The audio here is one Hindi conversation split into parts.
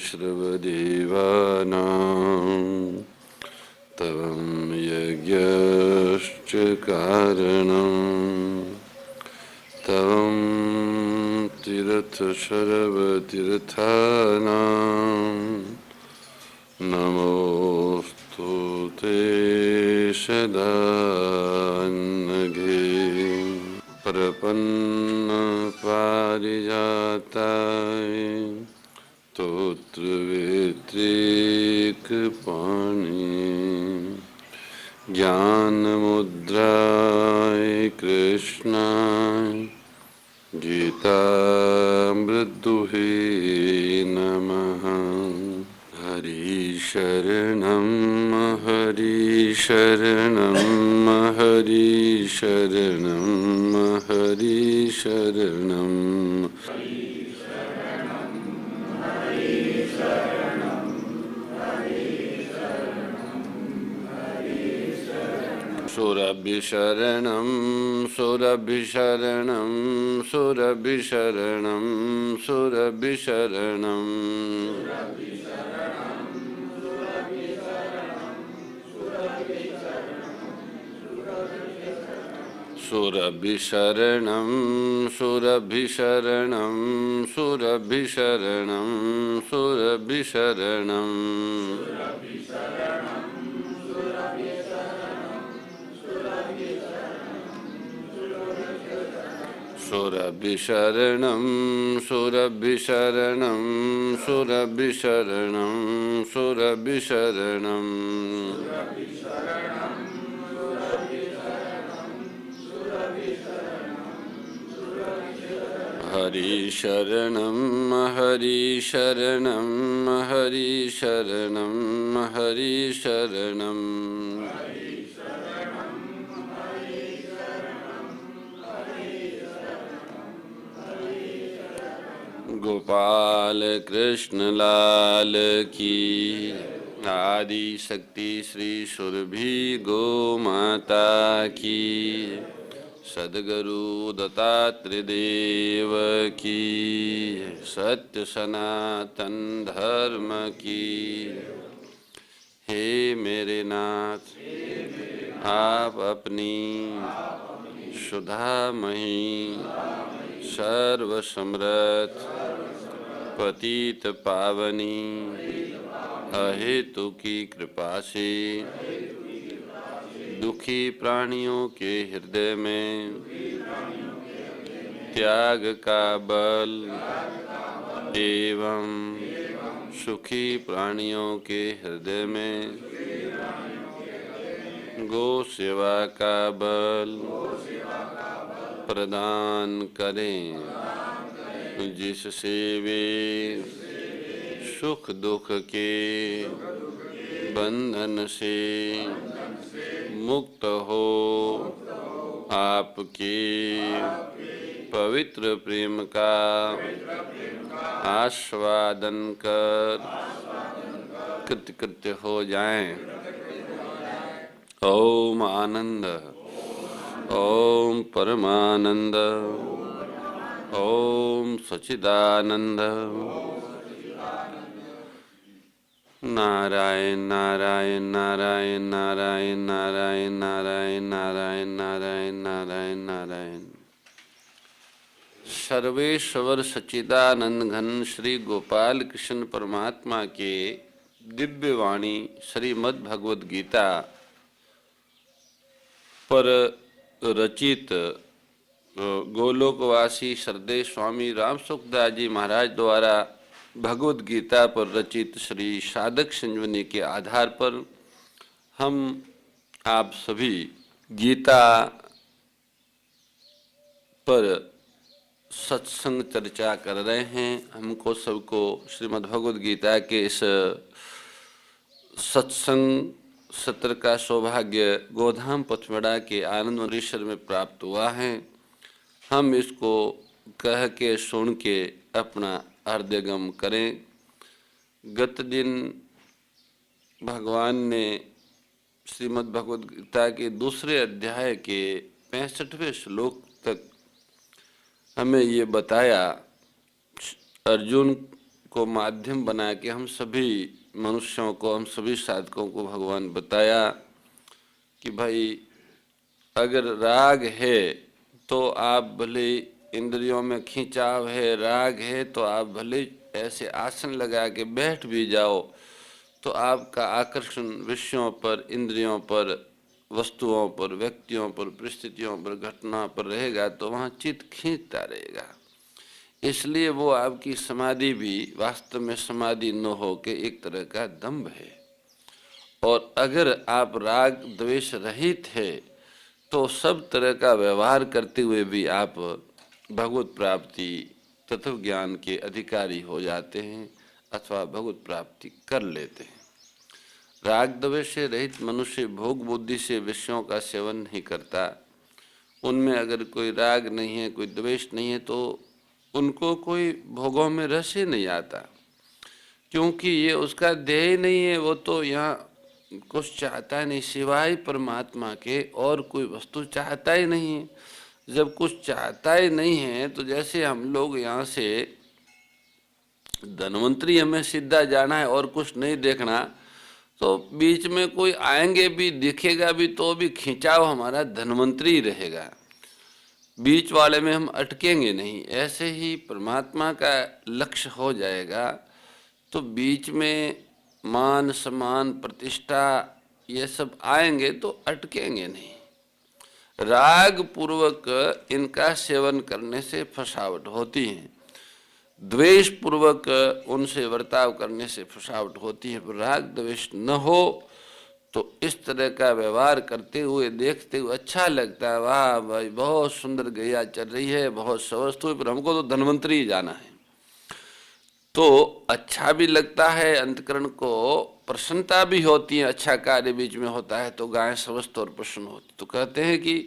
श्रवदेवानां तवं यज्ञश्च कारणम् तवं तीर्थशरवतीर्थानां नमोऽस्तु ते सदानघे प्रपन्नपारिजाताय स्तोत्रवेत्रैकपाणि ज्ञानमुद्राय कृष्णाय गीतामृतदुहे नमः। हरिशरणं हरिशरणं हरिशरणं हरिशरणं सुरभिशरणं सुरभिशरणं सुरभिशरणं सुरभिशरणं सुरभिशरणं सुरभिशरणं सुरभिशरणं सुरभिशरणं सुरभिशरणं सुरभिशरणं सुरभिशरणं सुरभिशरणं हरिशरणं हरिशरणं हरिशरणं हरिशरणं गोपाल कृष्ण लाल की आदि शक्ति श्री सुरभि गो माता की सद्गुरु दत्तात्रेय देव की सत्य सनातन धर्म की। हे मेरे नाथ आप अपनी सुधामयी सर्वसमृत पतित पावनी अहेतु की कृपा से दुखी प्राणियों के हृदय में त्याग का बल एवं सुखी प्राणियों के हृदय में गो सेवा का बल प्रदान करें, जिससे वे सुख दुख के बंधन से मुक्त हो आपके पवित्र प्रेम का आस्वादन कर कृतकृत्य हो जाएं। ओम आनंद ओम परमानंद ओम सच्चिदानंद। नारायण नारायण नारायण नारायण नारायण नारायण नारायण नारायण नारायण नारायण। सर्वेश्वर सच्चिदानंद घन श्री गोपाल कृष्ण परमात्मा के दिव्य वाणी श्रीमद् भगवद गीता पर रचित गोलोकवासी श्रद्धेय स्वामी राम सुखदास जी महाराज द्वारा भगवद गीता पर रचित श्री साधक संजीवनी के आधार पर हम आप सभी गीता पर सत्संग चर्चा कर रहे हैं। हमको सबको श्रीमद् भगवद गीता के इस सत्संग सत्र का सौभाग्य गोधाम पथमेड़ा के आनंद परिसर में प्राप्त हुआ है। हम इसको कह के सुन के अपना हृदयगम करें। गत दिन भगवान ने श्रीमद् भगवद गीता के दूसरे अध्याय के 65वें श्लोक तक हमें ये बताया, अर्जुन को माध्यम बना के हम सभी मनुष्यों को, हम सभी साधकों को भगवान बताया कि भाई अगर राग है तो आप भले, इंद्रियों में खिंचाव है, राग है तो आप भले ऐसे आसन लगा के बैठ भी जाओ तो आपका आकर्षण विषयों पर, इंद्रियों पर, वस्तुओं पर, व्यक्तियों पर, परिस्थितियों पर, घटना पर रहेगा तो वहाँ चित्त खींचता रहेगा। इसलिए वो आपकी समाधि भी वास्तव में समाधि न हो के एक तरह का दंभ है। और अगर आप राग द्वेष रहित है तो सब तरह का व्यवहार करते हुए भी आप भगवत प्राप्ति, तत्व ज्ञान के अधिकारी हो जाते हैं अथवा भगवत प्राप्ति कर लेते हैं। राग द्वेष से रहित मनुष्य भोग बुद्धि से विषयों का सेवन नहीं करता। उनमें अगर कोई राग नहीं है, कोई द्वेष नहीं है तो उनको कोई भोगों में रस ही नहीं आता, क्योंकि ये उसका ध्येय नहीं है। वो तो यहाँ कुछ चाहता नहीं सिवाय परमात्मा के, और कोई वस्तु चाहता ही नहीं है। जब कुछ चाहता ही नहीं है तो जैसे हम लोग यहाँ से धनवंतरी हमें सीधा जाना है और कुछ नहीं देखना, तो बीच में कोई आएंगे भी, दिखेगा भी तो भी खिंचाव हमारा धनवंतरी रहेगा, बीच वाले में हम अटकेंगे नहीं। ऐसे ही परमात्मा का लक्ष्य हो जाएगा तो बीच में मान सम्मान प्रतिष्ठा ये सब आएंगे तो अटकेंगे नहीं। राग पूर्वक इनका सेवन करने से फसावट होती है, द्वेष पूर्वक उनसे बर्ताव करने से फसावट होती है। पर राग द्वेष न हो तो इस तरह का व्यवहार करते हुए, देखते हुए अच्छा लगता है, वाह भाई बहुत सुंदर गैया चल रही है, बहुत स्वस्थ हुई, पर हमको तो धनवंतरी जाना है, तो अच्छा भी लगता है, अंतकरण को प्रसन्नता भी होती है। अच्छा कार्य बीच में होता है तो गाय स्वस्थ और प्रसन्न होती। तो कहते हैं कि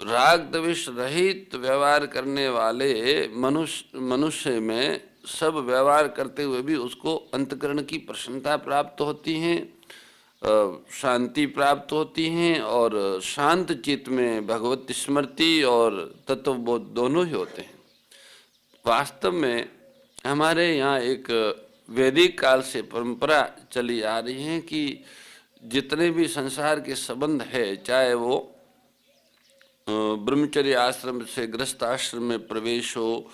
राग द्वेष रहित व्यवहार करने वाले मनुष्य में सब व्यवहार करते हुए भी उसको अंतकरण की प्रसन्नता प्राप्त होती है, शांति प्राप्त होती है, और शांत चित्त में भगवत स्मृति और तत्वबोध दोनों ही होते हैं। वास्तव में हमारे यहाँ एक वैदिक काल से परंपरा चली आ रही है कि जितने भी संसार के संबंध है, चाहे वो ब्रह्मचर्य आश्रम से गृहस्थ आश्रम में प्रवेश हो,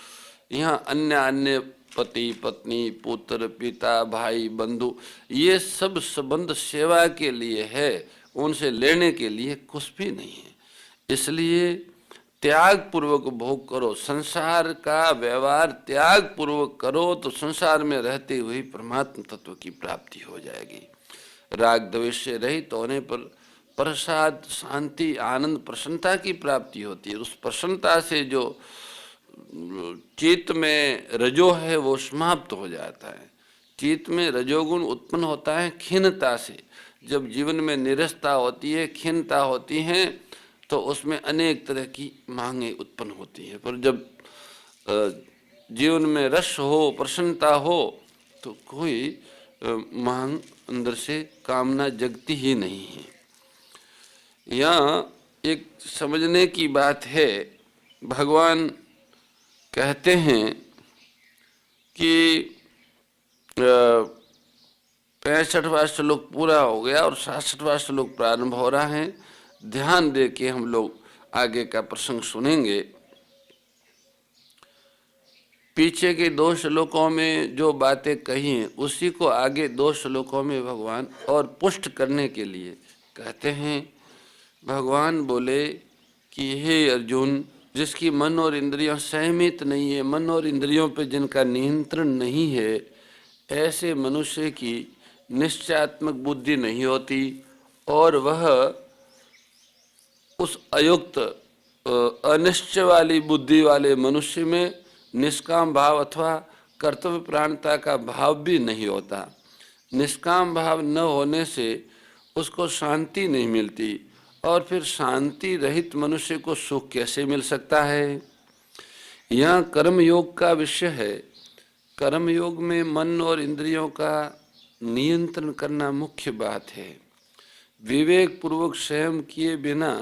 यहाँ अन्य अन्य पति पत्नी पुत्र पिता भाई बंधु, ये सब संबंध सेवा के लिए है, उनसे लेने के लिए कुछ भी नहीं है। इसलिए त्याग पूर्वक भोग करो, संसार का व्यवहार त्याग पूर्वक करो तो संसार में रहते हुए परमात्मा तत्व की प्राप्ति हो जाएगी। राग द्वेष से रहित होने पर प्रसाद, शांति, आनंद, प्रसन्नता की प्राप्ति होती है। उस प्रसन्नता से जो चित्त में रजो है वो समाप्त हो जाता है। चित्त में रजोगुण उत्पन्न होता है खिन्नता से। जब जीवन में निरसता होती है, खिन्नता होती है, तो उसमें अनेक तरह की मांगे उत्पन्न होती है। पर जब जीवन में रस हो, प्रसन्नता हो, तो कोई मांग अंदर से कामना जगती ही नहीं है। यहाँ एक समझने की बात है, भगवान कहते हैं कि 65वां श्लोक पूरा हो गया और 66वां श्लोक प्रारंभ हो रहा है। ध्यान दे के हम लोग आगे का प्रसंग सुनेंगे। पीछे के 2 श्लोकों में जो बातें कही हैं उसी को आगे 2 श्लोकों में भगवान और पुष्ट करने के लिए कहते हैं। भगवान बोले कि हे अर्जुन, जिसकी मन और इंद्रियां संयमित नहीं है, मन और इंद्रियों पे जिनका नियंत्रण नहीं है, ऐसे मनुष्य की निश्चयात्मक बुद्धि नहीं होती और वह उस अयुक्त अनिश्चय वाली बुद्धि वाले मनुष्य में निष्काम भाव अथवा कर्तव्य प्राणता का भाव भी नहीं होता। निष्काम भाव न होने से उसको शांति नहीं मिलती, और फिर शांति रहित मनुष्य को सुख कैसे मिल सकता है। यहाँ कर्म योग का विषय है। कर्म योग में मन और इंद्रियों का नियंत्रण करना मुख्य बात है। विवेक पूर्वक संयम किए बिना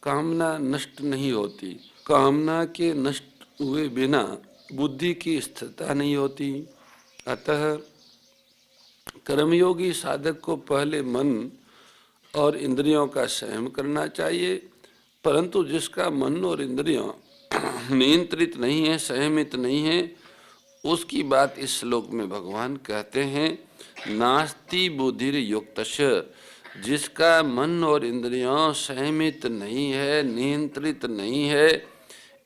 कामना नष्ट नहीं होती। कामना के नष्ट हुए बिना बुद्धि की स्थिरता नहीं होती। अतः कर्मयोगी साधक को पहले मन और इंद्रियों का संयम करना चाहिए, परंतु जिसका मन और इंद्रियों नियंत्रित नहीं है, संयमित नहीं है, उसकी बात इस श्लोक में भगवान कहते हैं नास्ति बुद्धिर युक्तस्य। जिसका मन और इंद्रियों संयमित नहीं है, नियंत्रित नहीं है,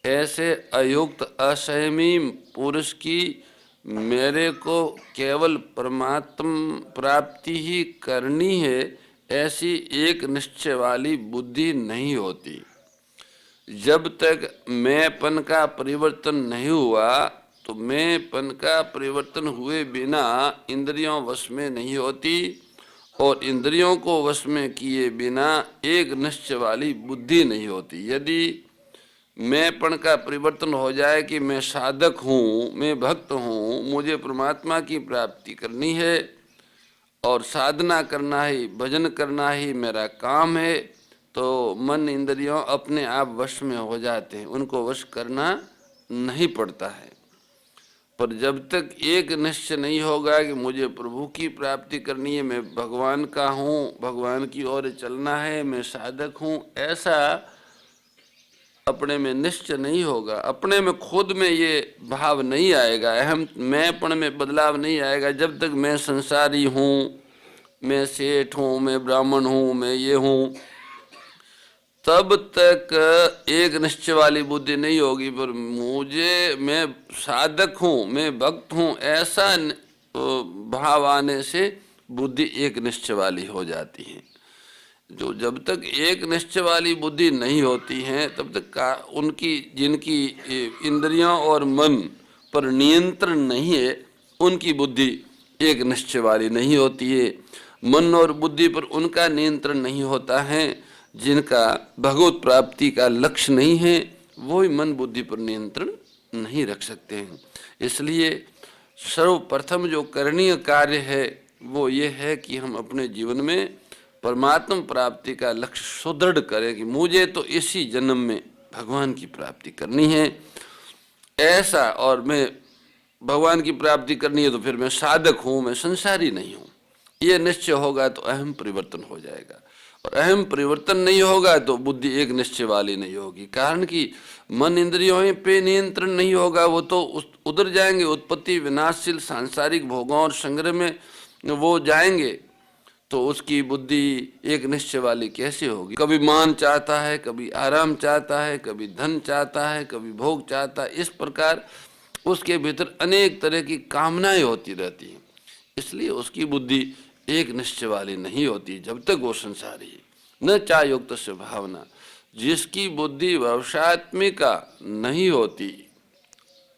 ऐसे अयुक्त असंयमी पुरुष की मेरे को केवल परमात्म प्राप्ति ही करनी है, ऐसी एक निश्चय वाली बुद्धि नहीं होती। जब तक मैंपन का परिवर्तन नहीं हुआ, तो मैंपन का परिवर्तन हुए बिना इंद्रियों वश में नहीं होती, और इंद्रियों को वश में किए बिना एक निश्चय वाली बुद्धि नहीं होती। यदि मैंपन का परिवर्तन हो जाए कि मैं साधक हूँ, मैं भक्त हूँ, मुझे परमात्मा की प्राप्ति करनी है और साधना करना ही, भजन करना ही मेरा काम है, तो मन इंद्रियों अपने आप वश में हो जाते हैं, उनको वश करना नहीं पड़ता है। पर जब तक एक निश्चय नहीं होगा कि मुझे प्रभु की प्राप्ति करनी है, मैं भगवान का हूँ, भगवान की ओर चलना है, मैं साधक हूँ, ऐसा अपने में निश्चय नहीं होगा, अपने में खुद में ये भाव नहीं आएगा, अहम मैंपन में बदलाव नहीं आएगा, जब तक मैं संसारी हूँ, मैं सेठ हूँ, मैं ब्राह्मण हूँ, मैं ये हूँ, तब तक एक निश्चय वाली बुद्धि नहीं होगी। पर मुझे, मैं साधक हूँ, मैं भक्त हूँ, ऐसा भाव आने से बुद्धि एक निश्चय वाली हो जाती है। जो जब तक एक निश्चय वाली बुद्धि नहीं होती है, तब तक उनकी, जिनकी इंद्रियों और मन पर नियंत्रण नहीं है, उनकी बुद्धि एक निश्चय वाली नहीं होती है। मन और बुद्धि पर उनका नियंत्रण नहीं होता है जिनका भगवत प्राप्ति का लक्ष्य नहीं है, वो ही मन बुद्धि पर नियंत्रण नहीं रख सकते हैं। इसलिए सर्वप्रथम जो करणीय कार्य है वो ये है कि हम अपने जीवन में परमात्मा प्राप्ति का लक्ष्य सुदृढ़ करें कि मुझे तो इसी जन्म में भगवान की प्राप्ति करनी है ऐसा, और मैं भगवान की प्राप्ति करनी है तो फिर मैं साधक हूँ, मैं संसारी नहीं हूँ, ये निश्चय होगा तो अहम परिवर्तन हो जाएगा। और अहम परिवर्तन नहीं होगा तो बुद्धि एक निश्चय वाली नहीं होगी, कारण कि मन इंद्रियों पे नियंत्रण नहीं होगा, वो तो उधर जाएंगे, उत्पत्ति विनाशशील सांसारिक भोगों और संग्रह में वो जाएंगे, तो उसकी बुद्धि एक निश्चय वाली कैसे होगी। कभी मान चाहता है, कभी आराम चाहता है, कभी धन चाहता है, कभी भोग चाहता है, इस प्रकार उसके भीतर अनेक तरह की कामनाएं होती रहती हैं, इसलिए उसकी बुद्धि एक निश्चय वाली नहीं होती जब तक वो संसारी है। न चा युक्त से भावना, जिसकी बुद्धि व्यवसायत्मिका नहीं होती,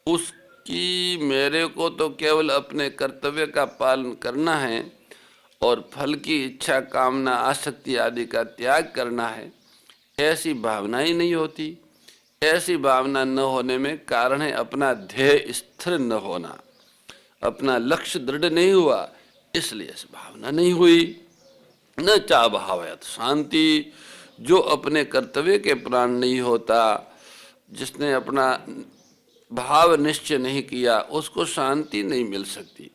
उसकी मेरे को तो केवल अपने कर्तव्य का पालन करना है और फल की इच्छा, कामना, आसक्ति आदि का त्याग करना है, ऐसी भावना ही नहीं होती। ऐसी भावना न होने में कारण है अपना ध्येय स्थिर न होना, अपना लक्ष्य दृढ़ नहीं हुआ, इसलिए ऐसी भावना नहीं हुई। न चा भावयत शांति, जो अपने कर्तव्य के प्राण नहीं होता, जिसने अपना भाव निश्चय नहीं किया, उसको शांति नहीं मिल सकती।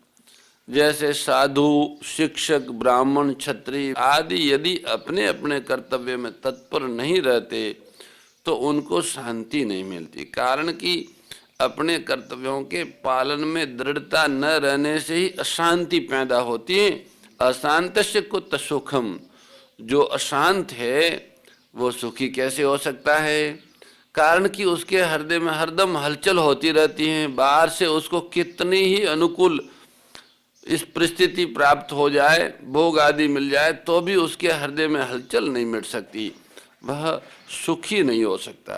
जैसे साधु, शिक्षक, ब्राह्मण, क्षत्रिय आदि यदि अपने अपने कर्तव्य में तत्पर नहीं रहते तो उनको शांति नहीं मिलती, कारण कि अपने कर्तव्यों के पालन में दृढ़ता न रहने से ही अशांति पैदा होती है। अशांतस्य कुत सुखम, जो अशांत है वो सुखी कैसे हो सकता है, कारण कि उसके हृदय में हरदम हलचल होती रहती है। बाहर से उसको कितनी ही अनुकूल इस परिस्थिति प्राप्त हो जाए, भोग आदि मिल जाए, तो भी उसके हृदय में हलचल नहीं मिट सकती, वह सुखी नहीं हो सकता।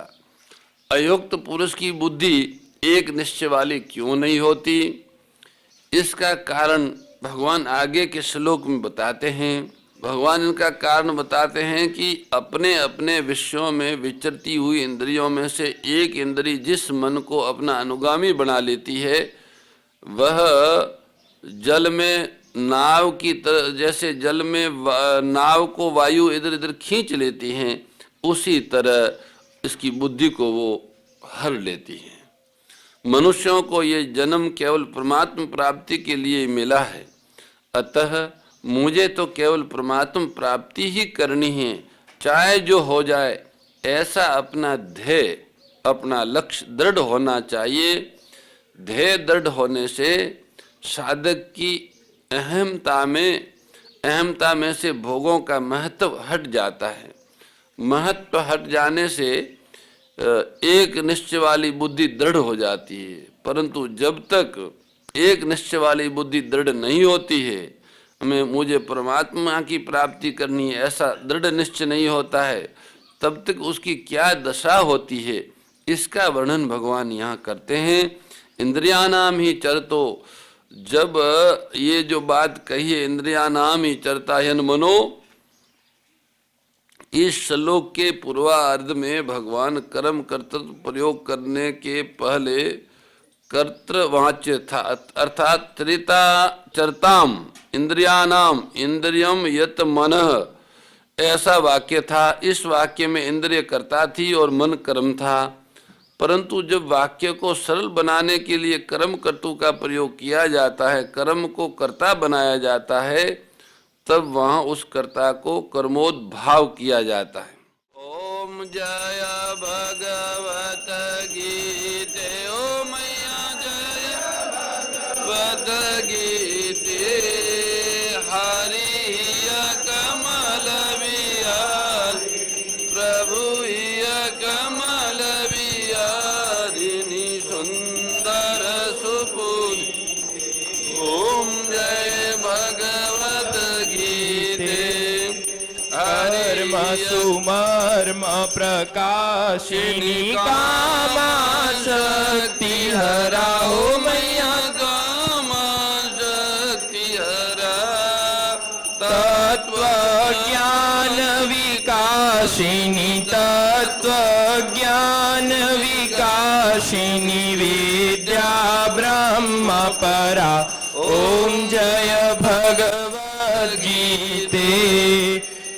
अयुक्त पुरुष की बुद्धि एक निश्चय वाली क्यों नहीं होती, इसका कारण भगवान आगे के श्लोक में बताते हैं। भगवान इनका कारण बताते हैं कि अपने अपने विषयों में विचरती हुई इंद्रियों में से एक इंद्री जिस मन को अपना अनुगामी बना लेती है, वह जल में नाव की तरह, जैसे जल में नाव को वायु इधर इधर खींच लेती हैं, उसी तरह इसकी बुद्धि को वो हर लेती है। मनुष्यों को ये जन्म केवल परमात्म प्राप्ति के लिए मिला है, अतः मुझे तो केवल परमात्म प्राप्ति ही करनी है, चाहे जो हो जाए। ऐसा अपना ध्येय, अपना लक्ष्य दृढ़ होना चाहिए। ध्येय दृढ़ होने से साधक की अहमता में से भोगों का महत्व हट जाता है। महत्व हट जाने से एक निश्चय वाली बुद्धि दृढ़ हो जाती है। परंतु जब तक एक निश्चय वाली बुद्धि दृढ़ नहीं होती है, मुझे परमात्मा की प्राप्ति करनी है, ऐसा दृढ़ निश्चय नहीं होता है, तब तक उसकी क्या दशा होती है, इसका वर्णन भगवान यहाँ करते हैं। इंद्रियानाम ही चरतो, जब ये जो बात कही है इंद्रियानाम ही चरता ह्यन मनो, इस श्लोक के पूर्वार्ध में भगवान कर्म कर्तृत्व प्रयोग करने के पहले कर्तृवाच्य था, अर्थात त्रिता चरताम इंद्रियानाम इंद्रियम यत मनः, ऐसा वाक्य था। इस वाक्य में इंद्रिय कर्ता थी और मन कर्म था। परंतु जब वाक्य को सरल बनाने के लिए कर्म कर्तु का प्रयोग किया जाता है, कर्म को कर्ता बनाया जाता है, तब वहाँ उस कर्ता को कर्मोद्भाव किया जाता है। ओम जय भगवत गीते, ओ मैया जय भगवत गीते, हरि कमल विहार प्रभु कमल विहारिणी सुंदर सुपुन। ओम जय भगवत गीते, कर्म सुमर्म प्रकाशिनी कामा शक्ति हरा, ओ मैया कामा शक्ति हरा, तत्व ज्ञान विकासिनी, तत्व ज्ञान विकासिनी विद्या ब्रह्म परा। ओम जय भगवद गीते,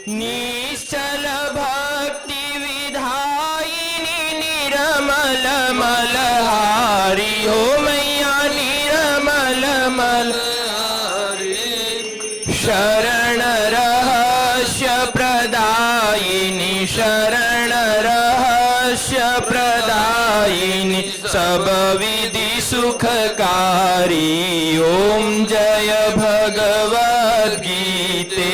निश्चल भक्ति विधायिनी निरमल मलहारी, हो मैया निरमल मलहारी, शरण रहस्य प्रदायिनी, शरण रहस्य प्रदायिनी, सब विधि सुखकारी। ओम जय भगवद गीते।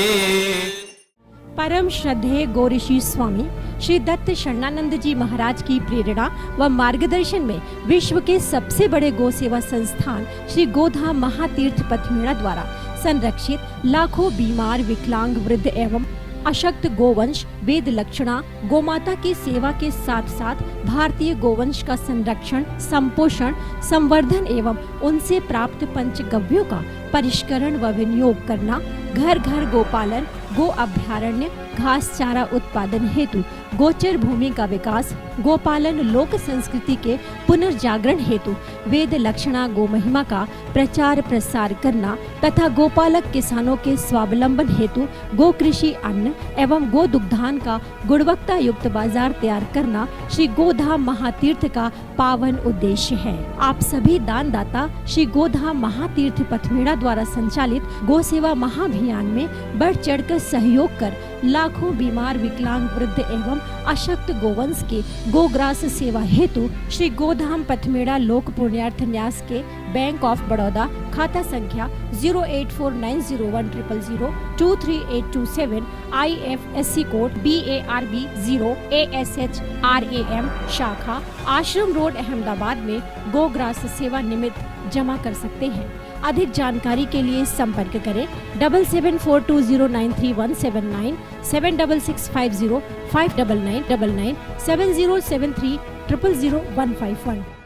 परम श्रद्धेय गौरीशी स्वामी श्री दत्त शरणानंद जी महाराज की प्रेरणा व मार्गदर्शन में विश्व के सबसे बड़े गौ सेवा संस्थान श्री गोधाम महातीर्थ पथमेड़ा द्वारा संरक्षित लाखों बीमार, विकलांग, वृद्ध एवं अशक्त गोवंश वेद लक्षणा गोमाता की सेवा के साथ साथ भारतीय गोवंश का संरक्षण, संपोषण, संवर्धन एवं उनसे प्राप्त पंचगव्यों का परिष्करण व विनियोग करना, घर घर गोपालन, गो अभ्यारण्य, घास चारा उत्पादन हेतु गोचर भूमि का विकास, गोपालन लोक संस्कृति के पुनर्जागरण हेतु वेद लक्षणा गो महिमा का प्रचार प्रसार करना तथा गोपालक किसानों के स्वावलंबन हेतु गो कृषि अन्न एवं गो दुग्धान का गुणवत्ता युक्त बाजार तैयार करना श्री गोधाम महातीर्थ का पावन उद्देश्य है। आप सभी दानदाता श्री गोधाम महातीर्थ पथमेड़ा द्वारा संचालित गो सेवा महाअभियान में बढ़ चढ़कर सहयोग कर लाखों बीमार, विकलांग, वृद्ध एवं अशक्त गोवंश के गोग्रास सेवा हेतु श्री गोधाम पथमेड़ा लोक पुण्यार्थ न्यास के बैंक ऑफ बड़ौदा खाता संख्या 084901000238827 IFSC कोड BARB 0 ASHRAM शाखा आश्रम रोड अहमदाबाद में गोग्रास सेवा निमित्त जमा कर सकते हैं। अधिक जानकारी के लिए संपर्क करें 7742093179 76650 59999 7073 00151।